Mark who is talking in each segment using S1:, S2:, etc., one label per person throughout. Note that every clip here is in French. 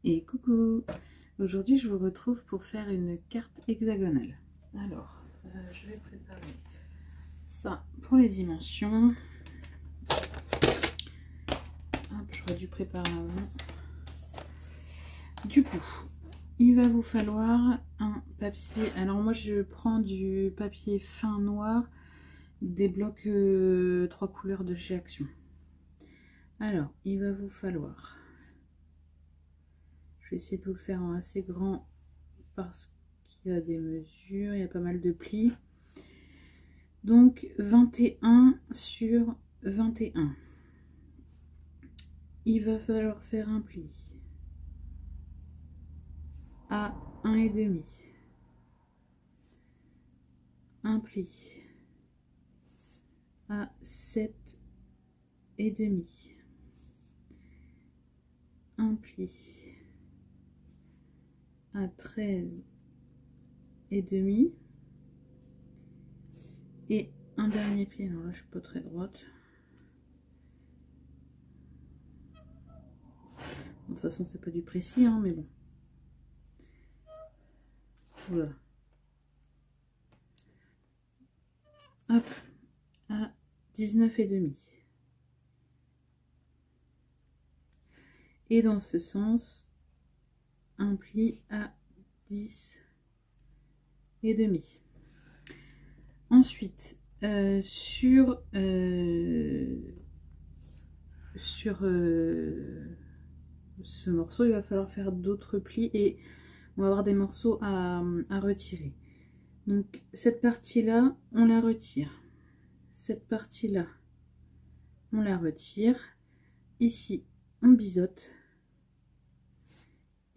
S1: Et coucou! Aujourd'hui je vous retrouve pour faire une carte hexagonale. Alors, je vais préparer ça pour les dimensions. J'aurais dû préparer avant. Du coup, il va vous falloir un papier. Alors moi je prends du papier fin noir, des blocs 3 couleurs de chez Action. Alors, il va vous falloir... Je vais essayer de vous le faire en assez grand parce qu'il y a des mesures, il y a pas mal de plis. Donc 21 sur 21. Il va falloir faire un pli à 1,5. Un pli à 7,5. Un pli à 13,5 et un dernier pli. Alors là je suis pas très droite, de toute façon c'est pas du précis hein, mais bon, voilà, hop, à 19,5 et dans ce sens un pli à 10,5. Ensuite, sur ce morceau, il va falloir faire d'autres plis et on va avoir des morceaux à retirer. Donc cette partie-là, on la retire. Cette partie-là, on la retire. Ici, on biseaute.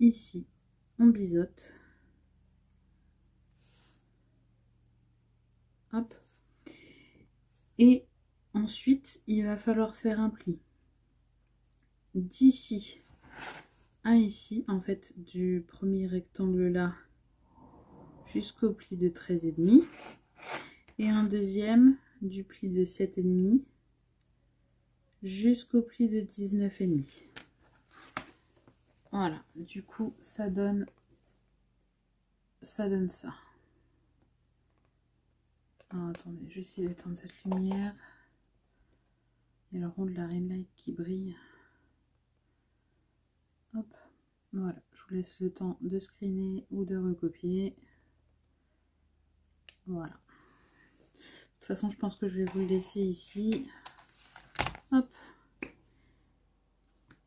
S1: Ici, on biseaute. Hop. Et ensuite, il va falloir faire un pli d'ici à ici, en fait, du premier rectangle là jusqu'au pli de 13,5 et un deuxième du pli de 7,5 jusqu'au pli de 19,5. Voilà, du coup, ça donne ça. Alors, attendez, je vais essayer d'éteindre cette lumière. Il y a le rond de la ring light qui brille. Hop, voilà, je vous laisse le temps de screener ou de recopier. Voilà. De toute façon, je pense que je vais vous le laisser ici. Hop.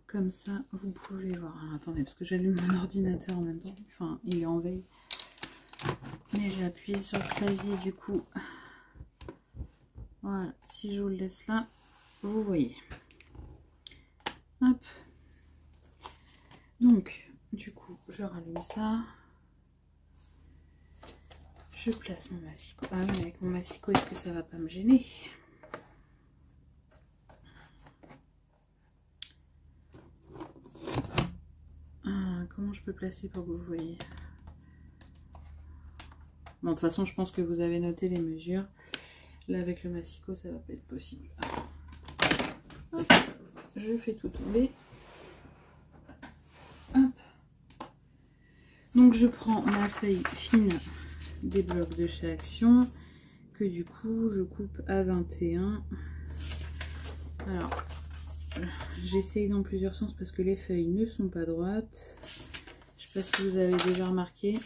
S1: Comme ça, vous pouvez voir. Alors, attendez, parce que j'allume mon ordinateur en même temps. Enfin, il est en veille. Mais j'ai appuyé sur le clavier, du coup. Voilà, si je vous le laisse là, vous voyez. Hop. Donc, du coup, je rallume ça. Je place mon massicot. Ah oui, avec mon massicot, est-ce que ça va pas me gêner? Comment je peux placer pour que vous voyez? Bon, de toute façon, je pense que vous avez noté les mesures. Là, avec le massicot, ça va pas être possible. Hop, je fais tout tomber. Hop. Donc, je prends ma feuille fine des blocs de chez Action, que du coup, je coupe à 21. Alors, j'essaye dans plusieurs sens parce que les feuilles ne sont pas droites. Je sais pas si vous avez déjà remarqué.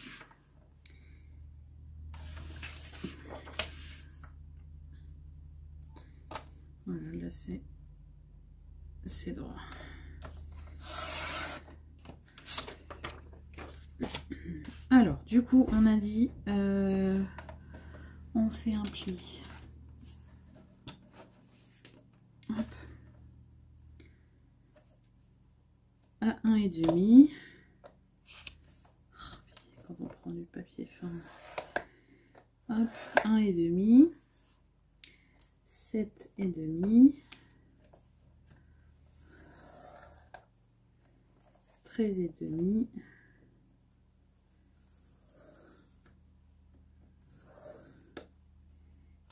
S1: Voilà, là c'est droit. Alors, du coup, on a dit, on fait un pli. Hop. À 1,5. Quand on prend du papier fin. Hop, 1,5. 7,5. 13,5.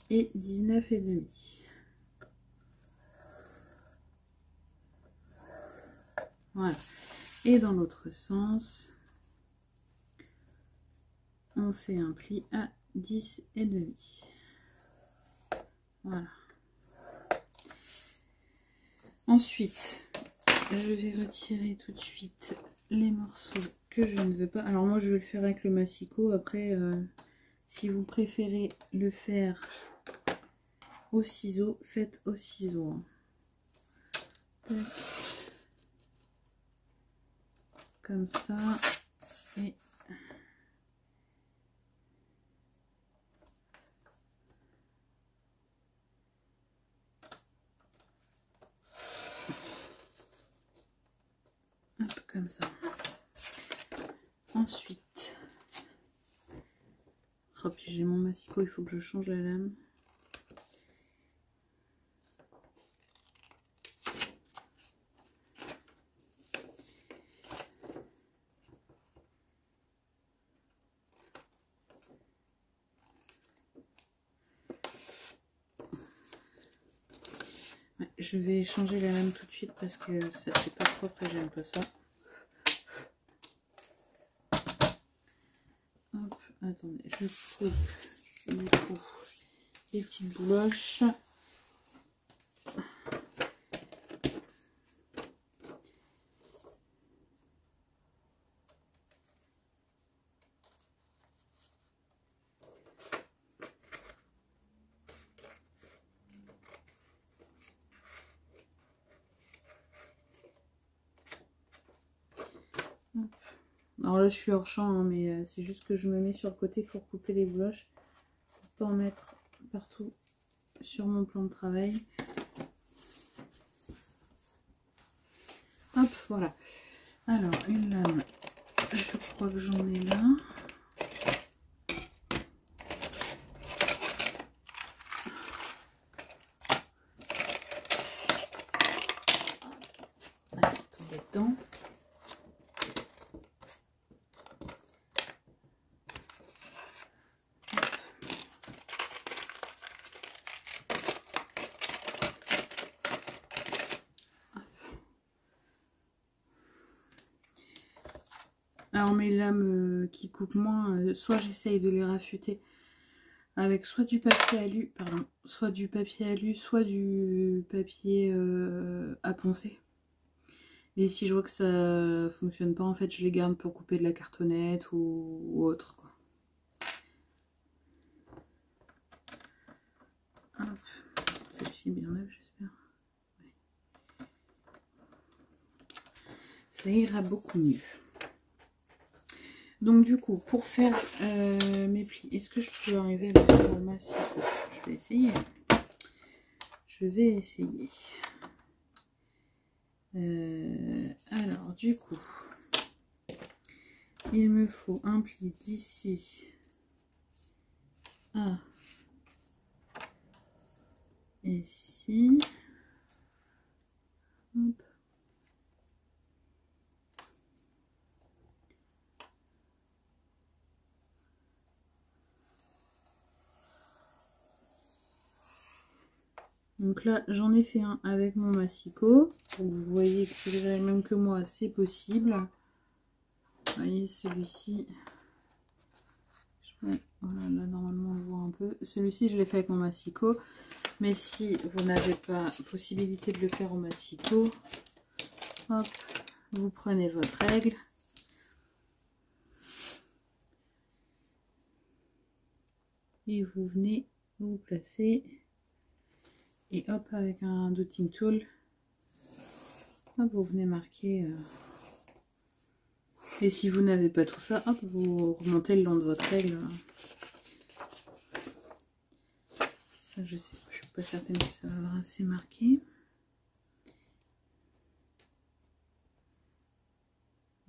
S1: Et 19,5. Voilà. Et dans l'autre sens, on fait un pli à 10,5. Voilà. Ensuite, je vais retirer tout de suite les morceaux que je ne veux pas. Alors moi, je vais le faire avec le massicot. Après, si vous préférez le faire au ciseau, faites au ciseau. Hein. Tac. Comme ça. Et hop, comme ça. Ensuite, oh, puis j'ai mon massicot, il faut que je change la lame. Ouais, je vais changer la lame tout de suite parce que ça c'est pas propre et j'aime pas ça. Hop, attendez, je coupe du coup les petites bouloches. Alors là je suis hors champ hein, mais c'est juste que je me mets sur le côté pour couper les bouloches, pour pas en mettre partout sur mon plan de travail. Hop, voilà. Alors une lame, je crois que j'en ai là. Allez, tomber dedans. Alors mes lames qui coupent moins, soit j'essaye de les raffûter avec soit du papier alu, pardon, soit du papier alu, soit du papier à poncer. Et si je vois que ça fonctionne pas, en fait, je les garde pour couper de la cartonnette ou autre, quoi. Hop, celle-ci bien neuve, j'espère. Ouais. Ça ira beaucoup mieux. Donc du coup, pour faire mes plis, est-ce que je peux arriver à le faire au massicot? Je vais essayer. Je vais essayer. Alors du coup, il me faut un pli d'ici à ici. Hop. Donc là, j'en ai fait un avec mon massicot. Donc vous voyez que c'est déjà le même que moi, c'est possible. Vous voyez, celui-ci. Voilà, là, normalement, on le voit un peu. Celui-ci, je l'ai fait avec mon massicot. Mais si vous n'avez pas possibilité de le faire au massicot, hop, vous prenez votre règle. Et vous venez vous placer. Et hop, avec un dotting tool, hop, vous venez marquer. Et si vous n'avez pas tout ça, hop, vous remontez le long de votre règle. Ça, je sais, je suis pas certaine que ça va avoir assez marqué.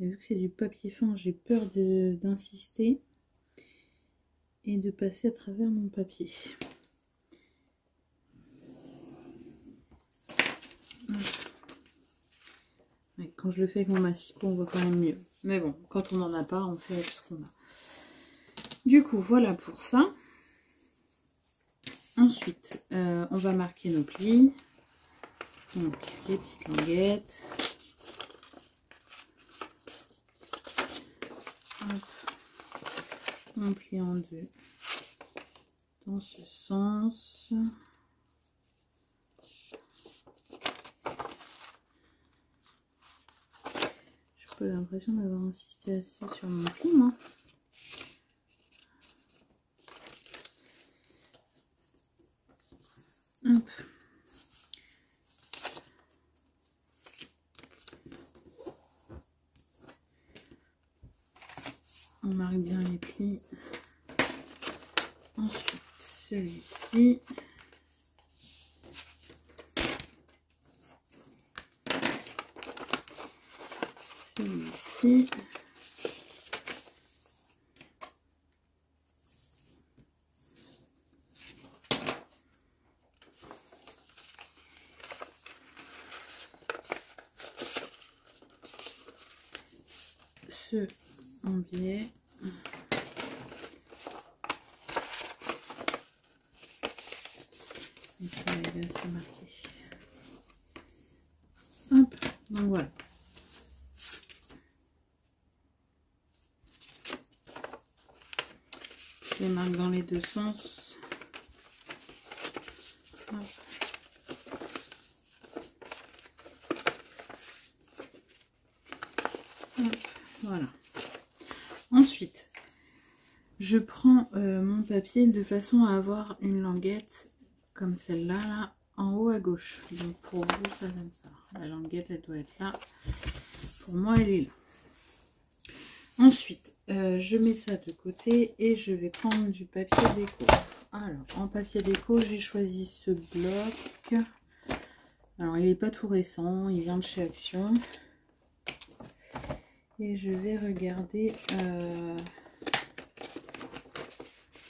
S1: Et vu que c'est du papier fin, j'ai peur d'insister et de passer à travers mon papier. Ouais, quand je le fais avec mon massicot, on voit quand même mieux. Mais bon, quand on n'en a pas, on fait avec ce qu'on a. Du coup, voilà pour ça. Ensuite, on va marquer nos plis. Donc, les petites languettes. Hop. On plie en deux dans ce sens. J'ai pas l'impression d'avoir insisté assez sur mon pli, moi. Hop. On marque bien les plis. Ensuite, celui-ci. Celui-ci. Ce en biais. Donc ça, il est assez marqué. Hop, donc voilà. Je les marque dans les deux sens. Hop. Hop, voilà. Ensuite, je prends mon papier de façon à avoir une languette comme celle-là, là, en haut à gauche. Donc pour vous, ça donne ça. La languette, elle doit être là. Pour moi, elle est là. Ensuite, je mets ça de côté et je vais prendre du papier déco. Alors, en papier déco, j'ai choisi ce bloc. Alors, il n'est pas tout récent, il vient de chez Action. Et je vais regarder...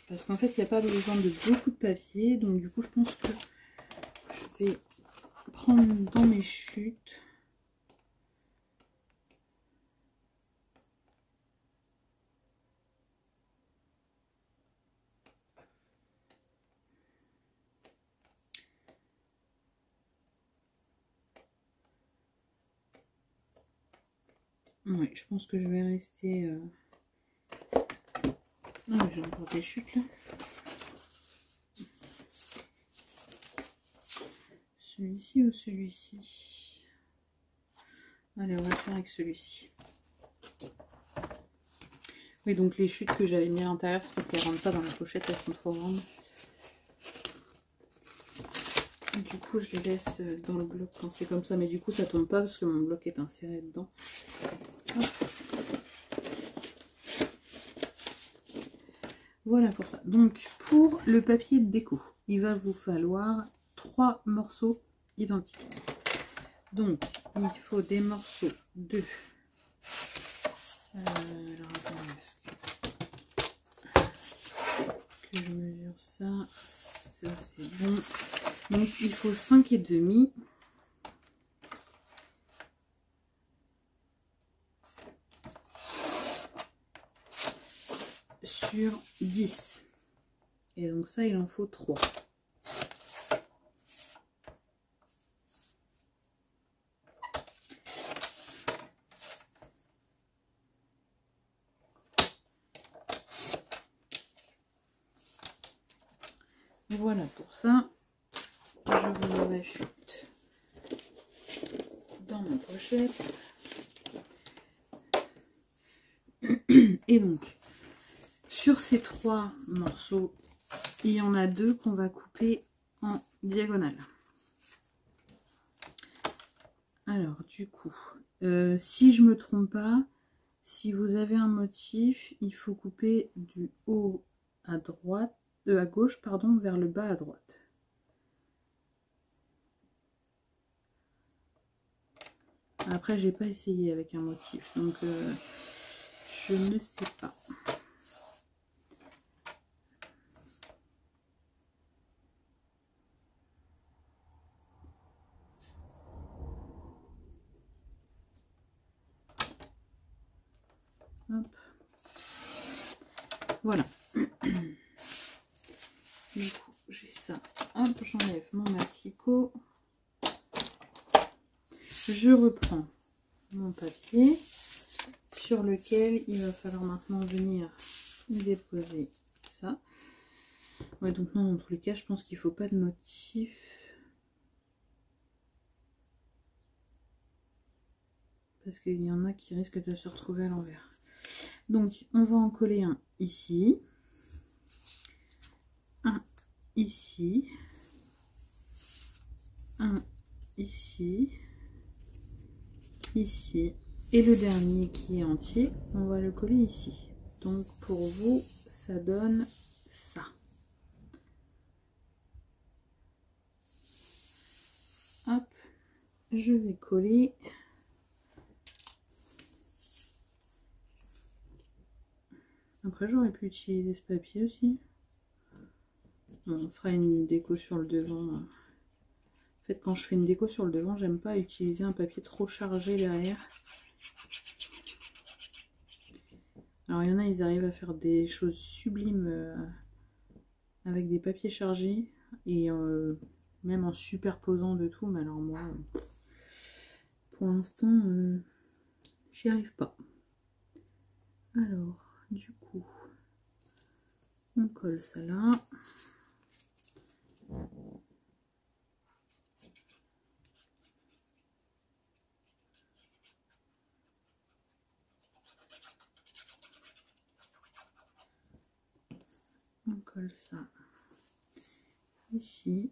S1: parce qu'en fait, il n'y a pas besoin de beaucoup de papier. Donc, du coup, je pense que je vais prendre dans mes chutes. Oui, je pense que je vais rester... Ah, j'ai encore des chutes là. Celui-ci ou celui-ci? Allez, on va faire avec celui-ci. Oui, donc les chutes que j'avais mis à l'intérieur, c'est parce qu'elles ne rentrent pas dans la pochette, elles sont trop grandes. Et du coup, je les laisse dans le bloc quand c'est comme ça. Mais du coup, ça tombe pas parce que mon bloc est inséré dedans. Hop. Voilà pour ça. Donc, pour le papier de déco, il va vous falloir 3 morceaux identiques. Donc, il faut des morceaux de... alors, attendez, que je mesure ça. Ça, c'est bon. Donc, il faut 5,5. Sur 10. Et donc ça, il en faut 3. Voilà pour ça. Je vous le rajoute dans ma pochette. Et donc, sur ces 3 morceaux, il y en a 2 qu'on va couper en diagonale. Alors, du coup, si je me trompe pas, si vous avez un motif, il faut couper du haut à droite, à gauche, pardon, vers le bas à droite. Après, j'ai pas essayé avec un motif, donc je ne sais pas. Hop. Voilà. Du coup, j'ai ça. Hop, j'enlève mon massicot. Je reprends mon papier. sur lequel il va falloir maintenant venir déposer ça. Ouais, donc non, dans tous les cas, je pense qu'il ne faut pas de motif. Parce qu'il y en a qui risquent de se retrouver à l'envers. Donc, on va en coller un ici. Un ici. Un ici. Ici. Et le dernier qui est entier, on va le coller ici. Donc, pour vous, ça donne ça. Hop. Je vais coller. Après, j'aurais pu utiliser ce papier aussi. Bon, on fera une déco sur le devant. En fait, quand je fais une déco sur le devant, j'aime pas utiliser un papier trop chargé derrière. Alors, il y en a, ils arrivent à faire des choses sublimes avec des papiers chargés. Et même en superposant de tout. Mais alors, moi, pour l'instant, j'y arrive pas. Alors, du coup, on colle ça là. On colle ça ici.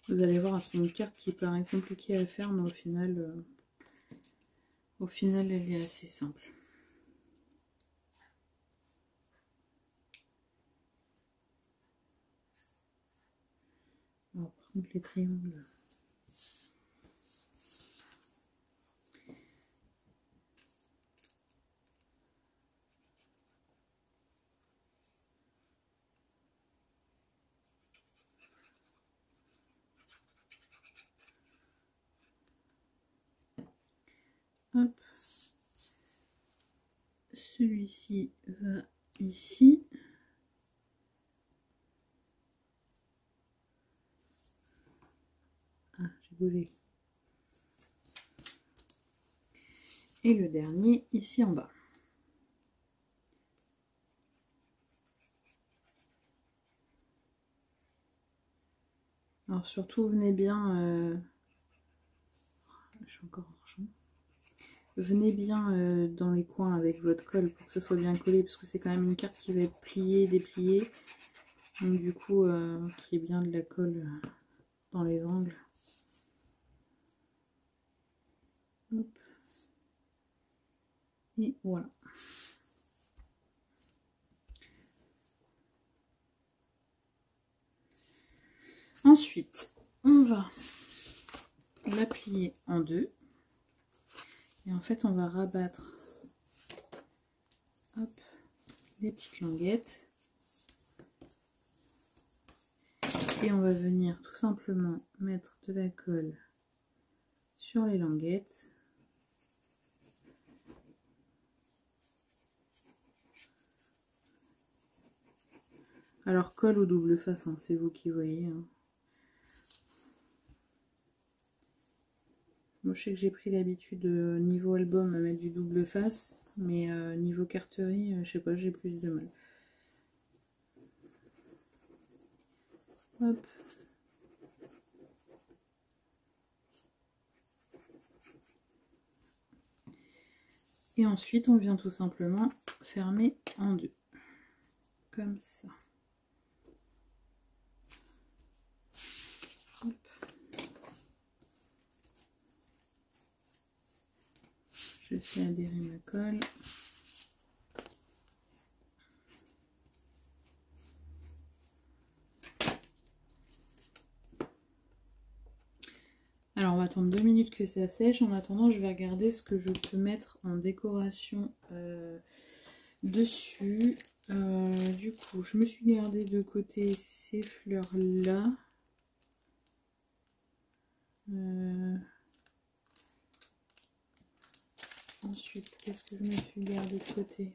S1: Vous allez voir, c'est une carte qui paraît compliquée à faire, mais au final elle est assez simple. Alors, par contre, les triangles. Hop. Celui-ci va ici. Ah, j'ai bougé. Et le dernier ici en bas. Alors surtout, venez bien... je suis encore en champ. Venez bien dans les coins avec votre colle pour que ce soit bien collé, parce que c'est quand même une carte qui va être pliée, dépliée. Donc du coup, qu'il y ait bien de la colle dans les angles. Hop. Et voilà. Ensuite, on va la plier en deux. Et en fait, on va rabattre hop, les petites languettes. Et on va venir tout simplement mettre de la colle sur les languettes. Alors, colle ou double face, hein, c'est vous qui voyez. Hein. Moi, je sais que j'ai pris l'habitude niveau album à mettre du double face, mais niveau carterie, je sais pas, j'ai plus de mal. Hop. Et ensuite, on vient tout simplement fermer en deux, comme ça. Hop. Je fais adhérer ma colle. Alors on va attendre 2 minutes que ça sèche. En attendant, je vais regarder ce que je peux mettre en décoration dessus. Du coup, je me suis gardé de côté ces fleurs-là. Ensuite, qu'est-ce que je me suis gardé de côté?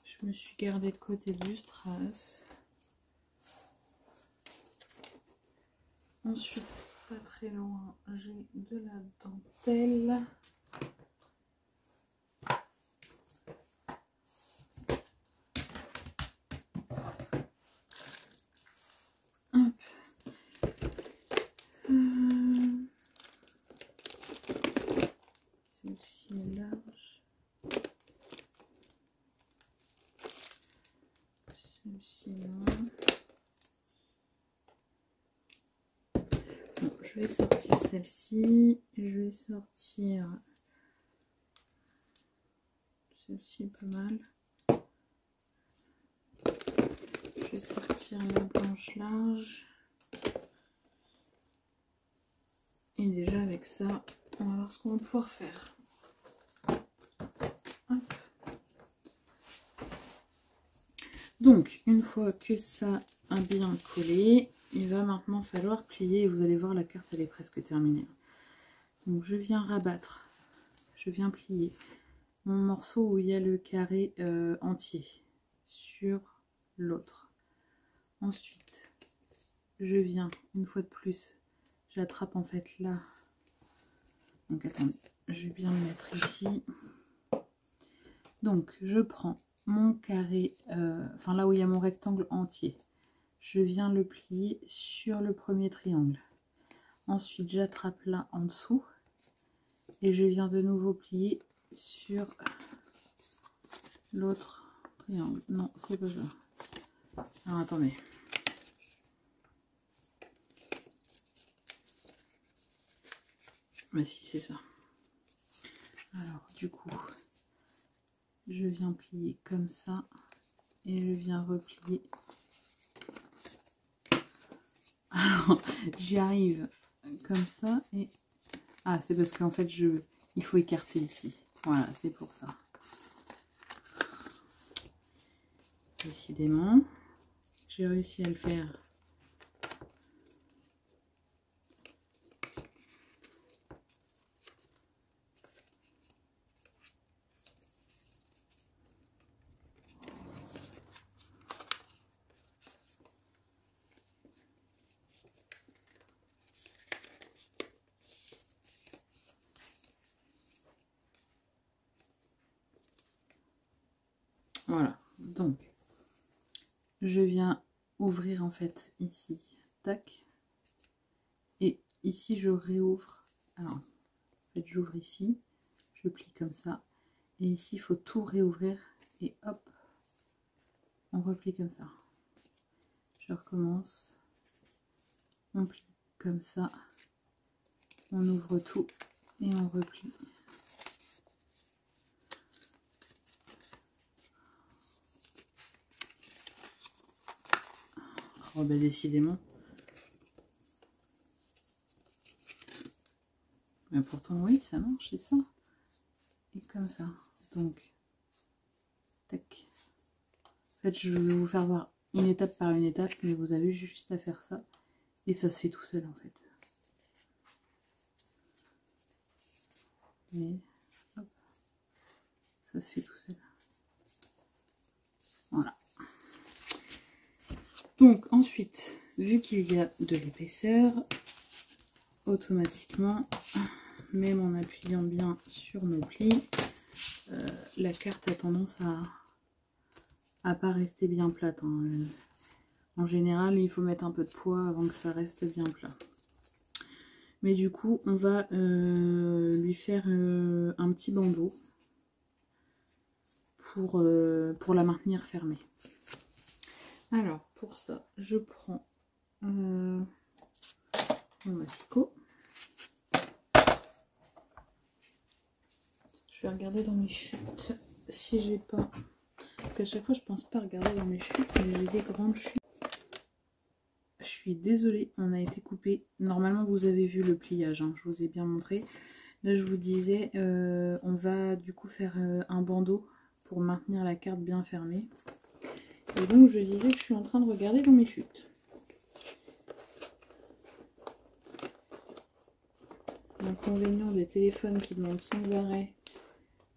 S1: Je me suis gardé de côté du strass. Ensuite, pas très loin, j'ai de la dentelle. Hop. Celle-ci est large. Celle-ci là. Bon, je vais sortir celle-ci. Je vais sortir celle-ci pas mal. Je vais sortir la blanche large. Et déjà avec ça, on va voir ce qu'on va pouvoir faire. Hop. Donc, une fois que ça a bien collé, il va maintenant falloir plier. Et vous allez voir, la carte, elle est presque terminée. Donc, je viens rabattre. Je viens plier mon morceau où il y a le carré entier sur l'autre. Ensuite, je viens, une fois de plus, j'attrape en fait là. Donc, attendez, je vais bien le mettre ici. Donc, je prends mon carré, enfin là où il y a mon rectangle entier. Je viens le plier sur le premier triangle. Ensuite, j'attrape là en dessous. Et je viens de nouveau plier sur l'autre triangle. Non, c'est pas ça. Alors, attendez. Mais si, c'est ça. Alors, du coup, je viens plier comme ça. Et je viens replier. Alors, j'y arrive comme ça. Et ah, c'est parce qu'en fait, il faut écarter ici. Voilà, c'est pour ça. Décidément, j'ai réussi à le faire. Voilà, donc je viens ouvrir en fait ici, tac, et ici je réouvre. Alors, en fait, j'ouvre ici, je plie comme ça, et ici il faut tout réouvrir et hop, on replie comme ça. Je recommence, on plie comme ça, on ouvre tout et on replie. Oh bah décidément. Mais pourtant oui, ça marche, c'est ça. Et comme ça. Donc, tac. En fait, je vais vous faire voir une étape par une étape, mais vous avez juste à faire ça. Et ça se fait tout seul en fait. Et hop, ça se fait tout seul. Voilà. Donc ensuite, vu qu'il y a de l'épaisseur, automatiquement, même en appuyant bien sur nos plis, la carte a tendance à pas rester bien plate. Hein. En général, il faut mettre un peu de poids avant que ça reste bien plat. Mais du coup, on va lui faire un petit bandeau pour la maintenir fermée. Alors, pour ça, je prends mon massicot. Je vais regarder dans mes chutes si j'ai pas... Parce qu'à chaque fois, je pense pas regarder dans mes chutes, mais j'ai des grandes chutes. Je suis désolée, on a été coupé. Normalement, vous avez vu le pliage, hein, je vous ai bien montré. Là, je vous disais, on va du coup faire un bandeau pour maintenir la carte bien fermée. Et donc, je disais que je suis en train de regarder dans mes chutes. l'inconvénient des téléphones qui demandent sans arrêt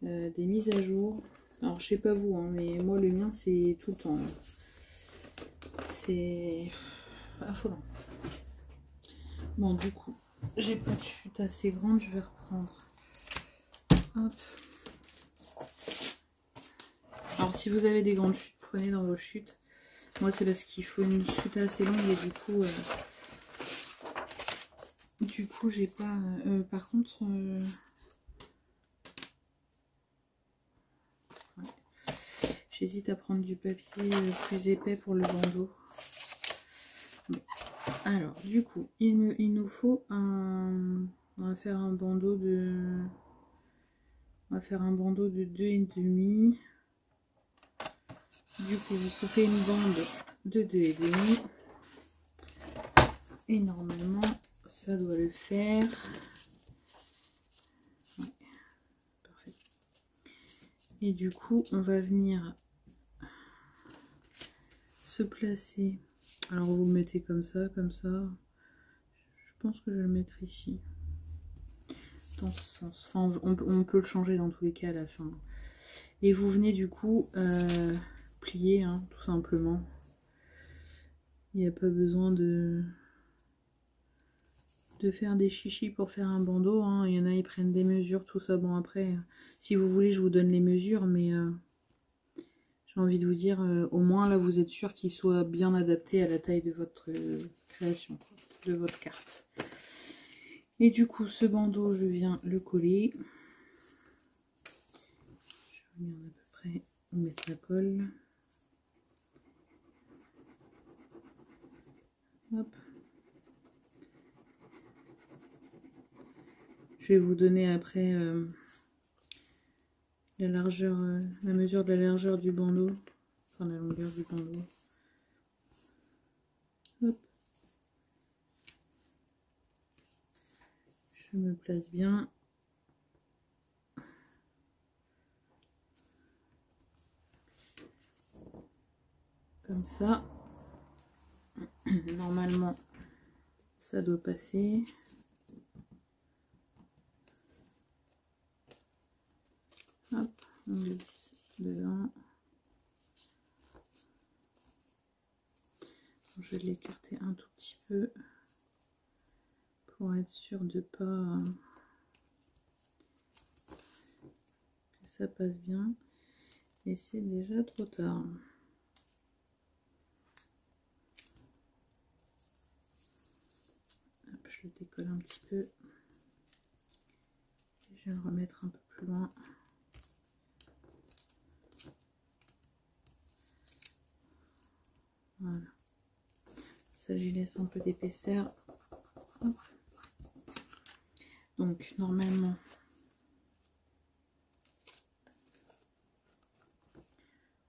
S1: des mises à jour. Alors je sais pas vous, hein, mais moi le mien c'est tout le temps. C'est affolant. Bon du coup, j'ai pas de chute assez grande, je vais reprendre. Hop. Alors si vous avez des grandes chutes, prenez dans vos chutes. Moi c'est parce qu'il faut une chute assez longue et du coup j'ai pas... par contre... ouais. J'hésite à prendre du papier plus épais pour le bandeau. Bon. Alors du coup, il nous faut un... On va faire un bandeau de... On va faire un bandeau de 2,5. Du coup, vous coupez une bande de 2,5. Et normalement, ça doit le faire. Ouais, parfait. Et du coup, on va venir se placer. Alors, vous le mettez comme ça, comme ça. Je pense que je vais le mettre ici. Dans ce sens. Enfin, on peut le changer dans tous les cas à la fin. Et vous venez du coup plier, hein, tout simplement. Il n'y a pas besoin de faire des chichis pour faire un bandeau, hein. Il y en a, ils prennent des mesures, tout ça. Bon, après, si vous voulez, je vous donne les mesures, mais j'ai envie de vous dire, au moins là, vous êtes sûr qu'il soit bien adapté à la taille de votre création, quoi, de votre carte. Et du coup, ce bandeau, je viens le coller. Je regarde à peu près où mettre la colle. Hop. Je vais vous donner après la largeur, la mesure de la largeur du bandeau, enfin la longueur du bandeau. Hop. Je me place bien. Comme ça. Normalement, ça doit passer. Hop, on glisse dedans. Je vais l'écarter un tout petit peu pour être sûr de pas que ça passe bien. Et c'est déjà trop tard. Hop, je le décolle un petit peu. Je vais le remettre un peu plus loin. Voilà. Ça, j'y laisse un peu d'épaisseur. Donc, normalement,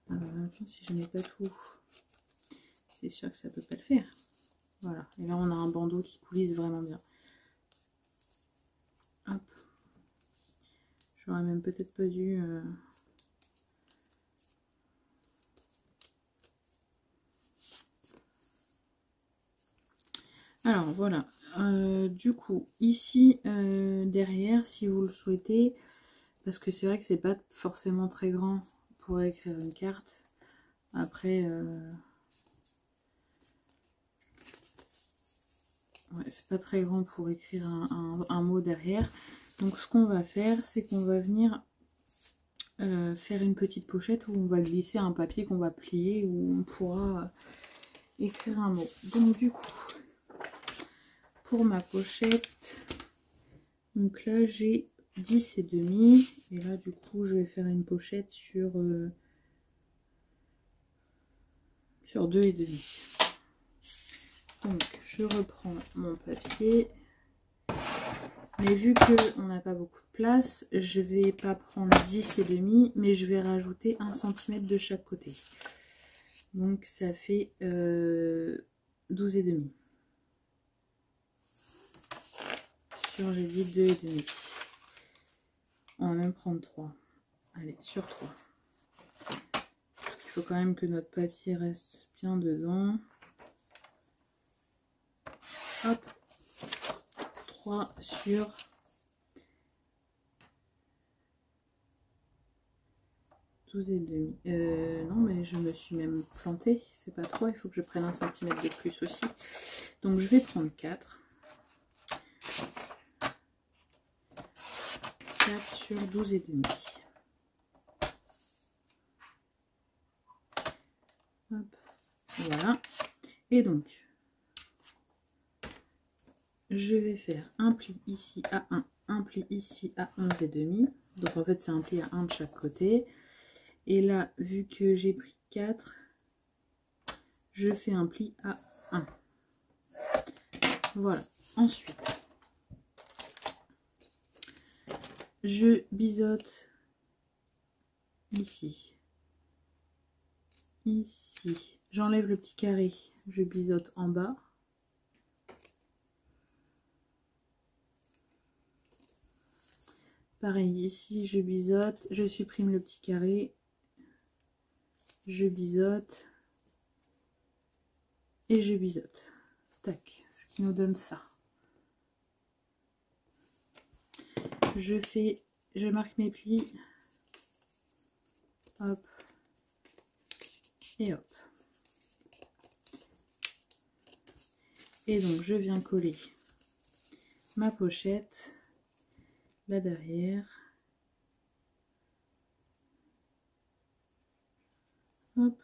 S1: alors, en même temps, si je n'ai pas tout, c'est sûr que ça peut pas le faire. Voilà. Et là, on a un bandeau qui coulisse vraiment bien. Hop. J'aurais même peut-être pas dû... Alors voilà, du coup ici derrière, si vous le souhaitez, parce que c'est vrai que c'est pas forcément très grand pour écrire une carte. Après ouais, c'est pas très grand pour écrire un mot derrière. Donc ce qu'on va faire, c'est qu'on va venir faire une petite pochette où on va glisser un papier qu'on va plier, où on pourra écrire un mot. Donc du coup, pour ma pochette, donc là j'ai 10,5, et là du coup je vais faire une pochette sur 2,5. Donc je reprends mon papier, mais vu que on n'a pas beaucoup de place, je vais pas prendre 10,5, mais je vais rajouter 1 cm de chaque côté. Donc ça fait 12,5. Sur, j'ai dit 2,5. On va même prendre 3. Allez, sur 3. Parce qu'il faut quand même que notre papier reste bien dedans. Hop. 3 sur 12 et demi. Non, mais je me suis même plantée. C'est pas 3, il faut que je prenne 1 cm de plus aussi. Donc je vais prendre 4. 4 sur 12 et demi. Hop, voilà. Et donc, je vais faire un pli ici à 1, un pli ici à 11 et demi. Donc en fait, c'est un pli à 1 de chaque côté. Et là, vu que j'ai pris 4, je fais un pli à 1. Voilà. Ensuite, je biseaute ici. Ici. J'enlève le petit carré. Je biseaute en bas. Pareil, ici, je biseaute. Je supprime le petit carré. Je biseaute. Et je biseaute. Tac. Ce qui nous donne ça. Je marque mes plis. Hop. Et hop. Et donc je viens coller ma pochette là derrière. Hop.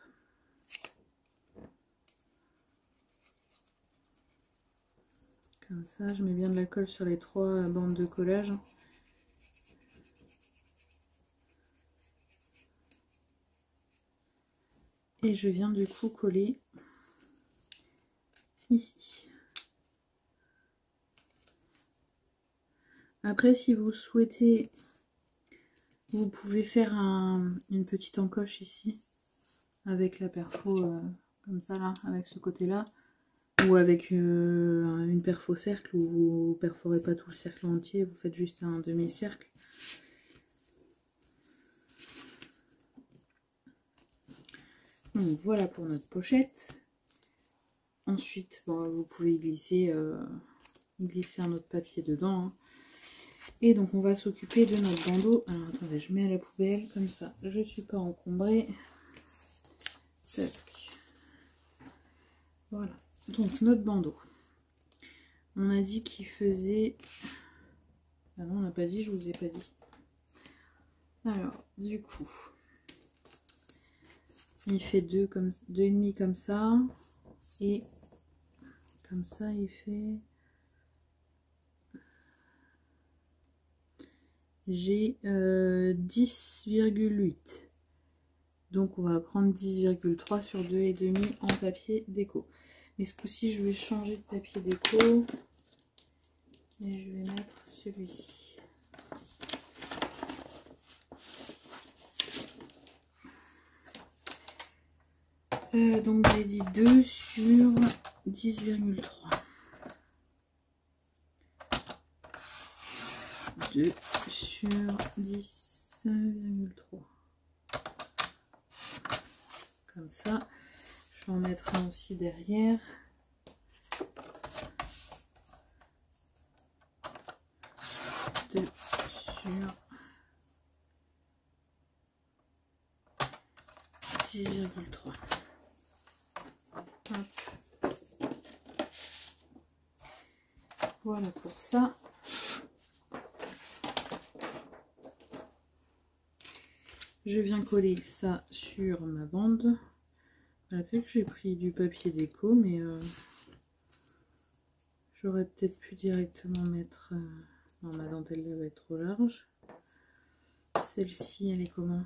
S1: Comme ça, je mets bien de la colle sur les 3 bandes de collage. Et je viens du coup coller ici. Après, si vous souhaitez, vous pouvez faire une petite encoche ici avec la perfo comme ça là, avec ce côté là, ou avec une perfo cercle où vous perforez pas tout le cercle entier, vous faites juste un demi-cercle. Donc voilà pour notre pochette. Ensuite, bon, vous pouvez glisser un autre papier dedans. Hein. Et donc on va s'occuper de notre bandeau. Alors attendez, je mets à la poubelle comme ça. Je ne suis pas encombrée. Tac. Voilà. Donc notre bandeau. On a dit qu'il faisait... Ah non, on n'a pas dit, je vous ai pas dit. Alors, du coup... Il fait 2,5 comme ça. Et comme ça, il fait... J'ai 10,8. Donc on va prendre 10,3 sur 2,5 en papier déco. Mais ce coup-ci, je vais changer de papier déco. Et je vais mettre celui-ci. Donc j'ai dit 2 sur 10,3. 2 sur 10,3. Comme ça. Je vais en mettre un aussi derrière. Sur 10,3. Voilà pour ça. Je viens coller ça sur ma bande. Malgré que j'ai pris du papier déco, mais j'aurais peut-être pu directement mettre... Non, ma dentelle va être trop large. Celle-ci, elle est comment?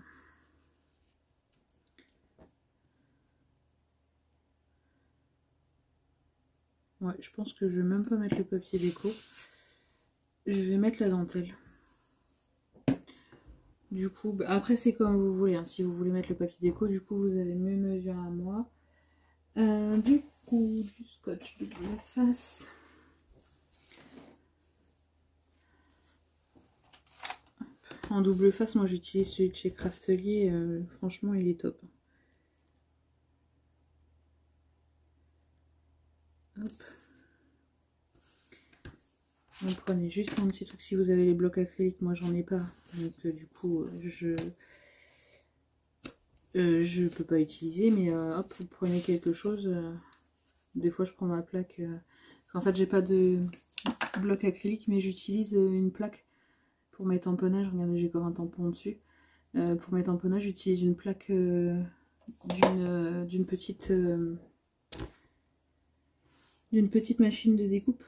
S1: Ouais, je pense que je vais même pas mettre le papier déco. Je vais mettre la dentelle. Du coup, bah, après c'est comme vous voulez. Hein. Si vous voulez mettre le papier déco, du coup vous avez mes mesures à moi. Du coup, du scotch double face. En double face, moi j'utilise celui de chez Craftelier. Franchement, il est top. Hop. Vous prenez juste un petit truc si vous avez les blocs acryliques. Moi j'en ai pas. Donc du coup, je peux pas utiliser, mais hop, vous prenez quelque chose. Des fois, je prends ma plaque. Parce qu'en fait, j'ai pas de bloc acrylique, mais j'utilise une plaque pour mes tamponnages. Regardez, j'ai encore un tampon dessus. Pour mes tamponnages, j'utilise une plaque d'une petite machine de découpe.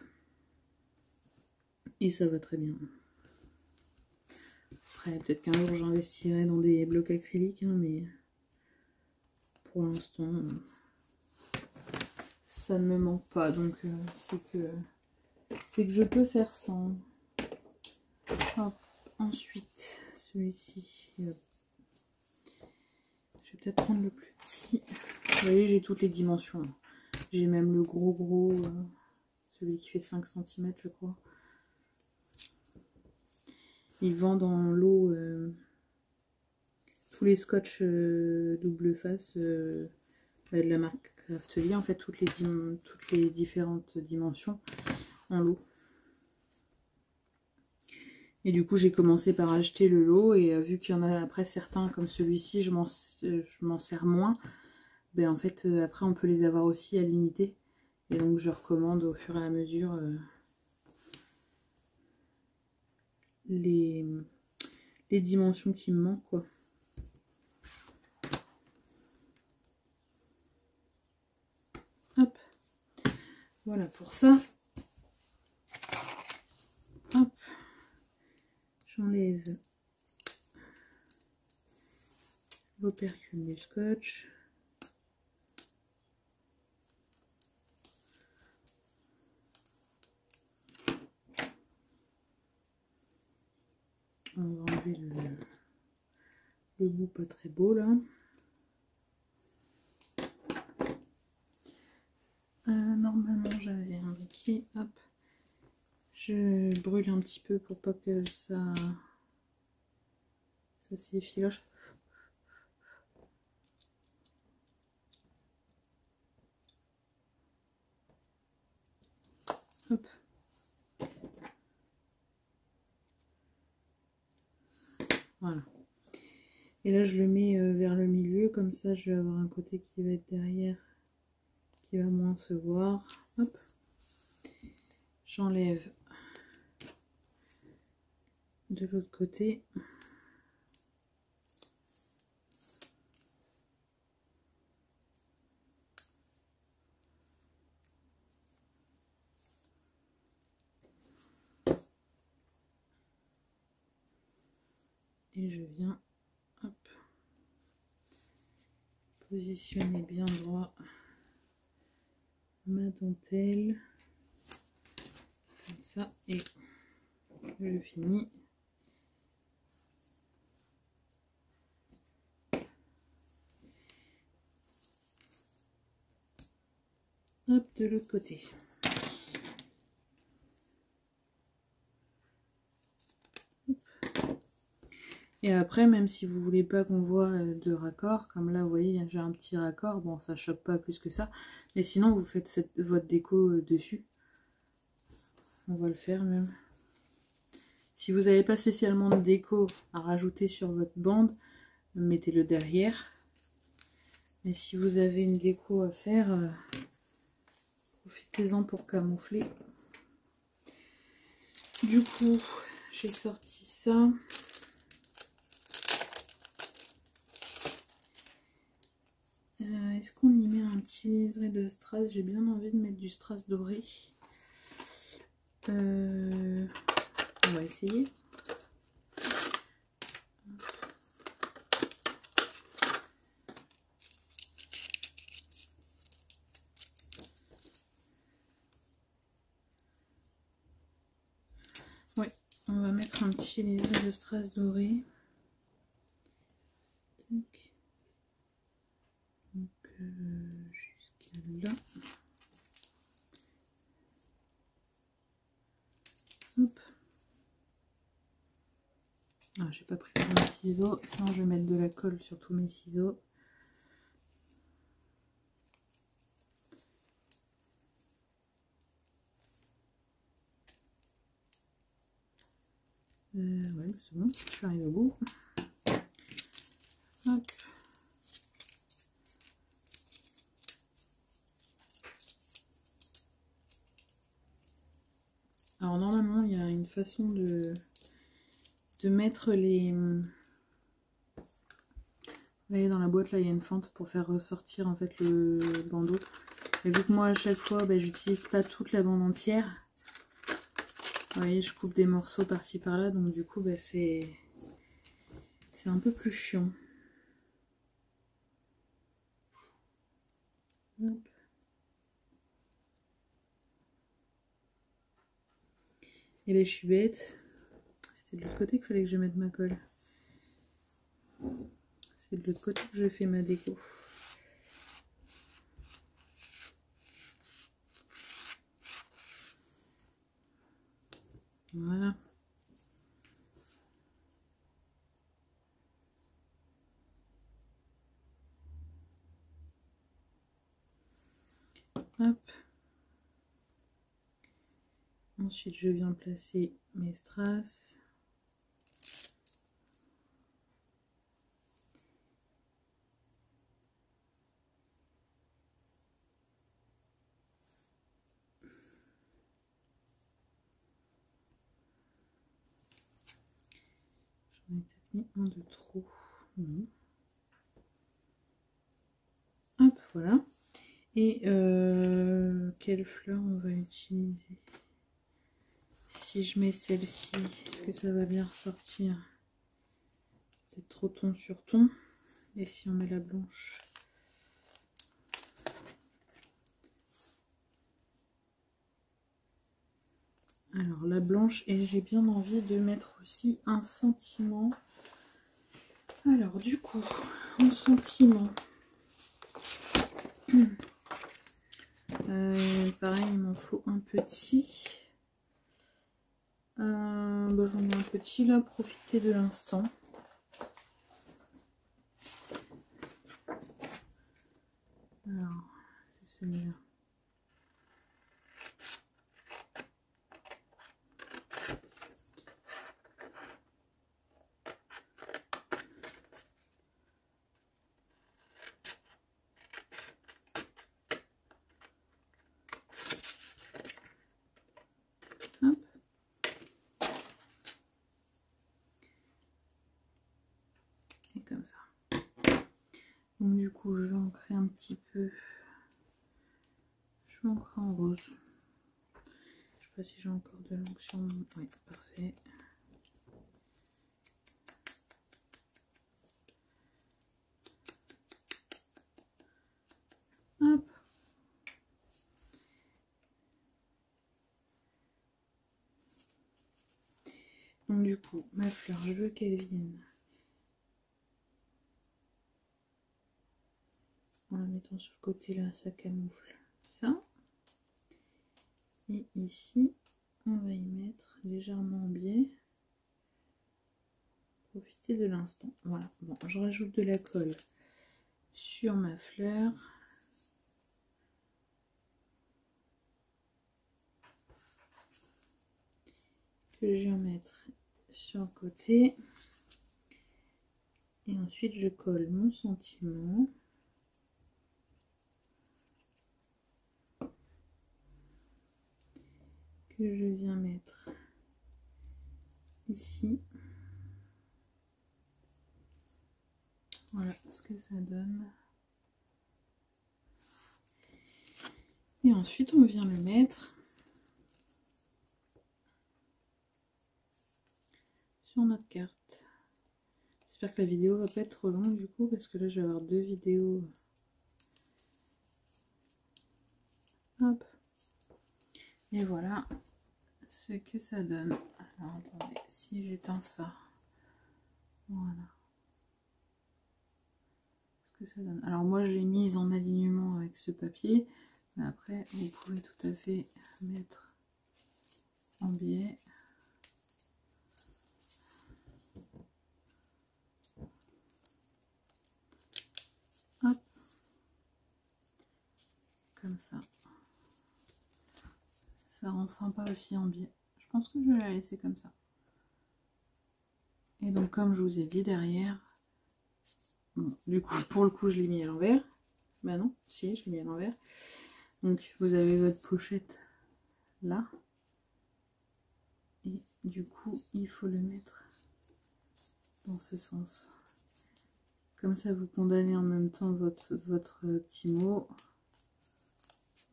S1: Et ça va très bien. Après, peut-être qu'un jour, j'investirai dans des blocs acryliques, hein, mais pour l'instant, ça ne me manque pas. Donc, c'est que je peux faire sans. Hop. Ensuite, celui-ci, je vais peut-être prendre le plus petit. Vous voyez, j'ai toutes les dimensions. J'ai même le gros, celui qui fait 5 cm, je crois. Ils vendent dans l'eau tous les scotch double face de la marque Craftly, en fait, toutes les différentes dimensions en lot. Et du coup, j'ai commencé par acheter le lot, et vu qu'il y en a après certains, comme celui-ci, je m'en sers moins, ben en fait, après, on peut les avoir aussi à l'unité. Et donc, je recommande au fur et à mesure les dimensions qui me manquent, quoi. Hop. Voilà pour ça. Hop. J'enlève l'opercule du scotch. On va enlever le bout pas très beau là. Normalement j'avais un briquet. Hop. Je brûle un petit peu pour pas que ça s'effiloche. Hop. Voilà. Et là je le mets vers le milieu, comme ça je vais avoir un côté qui va être derrière, qui va moins se voir. Hop. J'enlève de l'autre côté. Et je viens, hop, positionner bien droit ma dentelle, comme ça, et je finis. Hop, de l'autre côté. Et après, même si vous voulez pas qu'on voit de raccord, comme là, vous voyez, j'ai un petit raccord, bon, ça choque pas plus que ça. Mais sinon, vous faites votre déco dessus. On va le faire même. Si vous n'avez pas spécialement de déco à rajouter sur votre bande, mettez-le derrière. Mais si vous avez une déco à faire, profitez-en pour camoufler. Du coup, j'ai sorti ça. Est-ce qu'on y met un petit liseré de strass? J'ai bien envie de mettre du strass doré. On va essayer. Ouais, on va mettre un petit liseré de strass doré. Donc jusqu'à là. Hop. Ah, j'ai pas pris le bon ciseau, sinon je vais mettre de la colle sur tous mes ciseaux. Ouais, c'est bon, j'arrive au bout. Hop. Alors normalement il y a une façon de mettre les... Vous voyez dans la boîte là il y a une fente pour faire ressortir en fait le bandeau. Et vu que moi à chaque fois j'utilise pas toute la bande entière. Vous voyez je coupe des morceaux par-ci par-là, donc du coup c'est un peu plus chiant. Hop. Et ben je suis bête. C'était de l'autre côté qu'il fallait que je mette ma colle. C'est de l'autre côté que je fais ma déco. Voilà. Hop. Ensuite, je viens placer mes strass. J'en ai peut-être mis un de trop. Hop, voilà. Et quelle fleur on va utiliser? Si je mets celle-ci, est-ce que ça va bien ressortir? Peut-être trop ton sur ton. Et si on met la blanche? Alors la blanche, et j'ai bien envie de mettre aussi un sentiment. Alors du coup, en sentiment, pareil il m'en faut un petit. J'en ai un petit là, profiter de l'instant. Alors, c'est celui-là. Hop. Et comme ça. Donc du coup, je vais ancrer un petit peu. Je vais ancrer en rose. Je sais pas si j'ai encore de l'encre sur mon... Oui, parfait. Hop. Donc du coup, ma fleur, je veux qu'elle vienne en la mettant sur le côté là, ça camoufle ça. Et ici, on va y mettre légèrement en biais. Profiter de l'instant. Voilà. Bon, je rajoute de la colle sur ma fleur. Que je vais mettre sur le côté. Et ensuite, je colle mon sentiment. Que je viens mettre ici. Voilà ce que ça donne. Et ensuite, on vient le mettre sur notre carte. J'espère que la vidéo va pas être trop longue du coup, parce que là, je vais avoir 2 vidéos. Hop. Et voilà ce que ça donne. Alors, attendez, si j'éteins ça. Voilà. Ce que ça donne. Alors, moi, je l'ai mise en alignement avec ce papier. Mais après, vous pouvez tout à fait mettre en biais. Hop. Comme ça. Ça rend sympa aussi en biais. Je pense que je vais la laisser comme ça. Et donc, comme je vous ai dit derrière, bon, du coup, pour le coup, je l'ai mis à l'envers. Bah non, si, je l'ai mis à l'envers. Donc, vous avez votre pochette là. Et du coup, il faut le mettre dans ce sens. Comme ça, vous condamnez en même temps votre petit mot.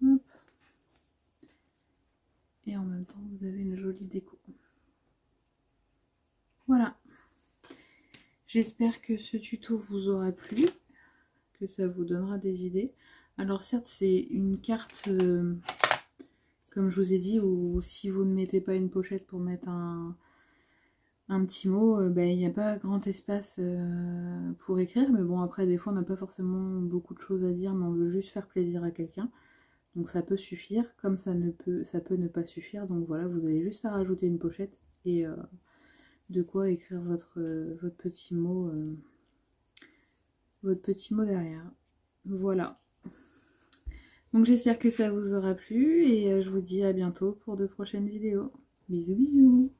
S1: Hop. Et en même temps, vous avez une jolie déco. Voilà. J'espère que ce tuto vous aura plu, que ça vous donnera des idées. Alors certes, c'est une carte, comme je vous ai dit, où si vous ne mettez pas une pochette pour mettre un petit mot, ben, il n'y a pas grand espace pour écrire. Mais bon, après, des fois, on n'a pas forcément beaucoup de choses à dire, mais on veut juste faire plaisir à quelqu'un. Donc ça peut suffire, comme ça peut ne pas suffire. Donc voilà, vous avez juste à rajouter une pochette et de quoi écrire votre petit mot derrière. Voilà. Donc j'espère que ça vous aura plu et je vous dis à bientôt pour de prochaines vidéos. Bisous bisous.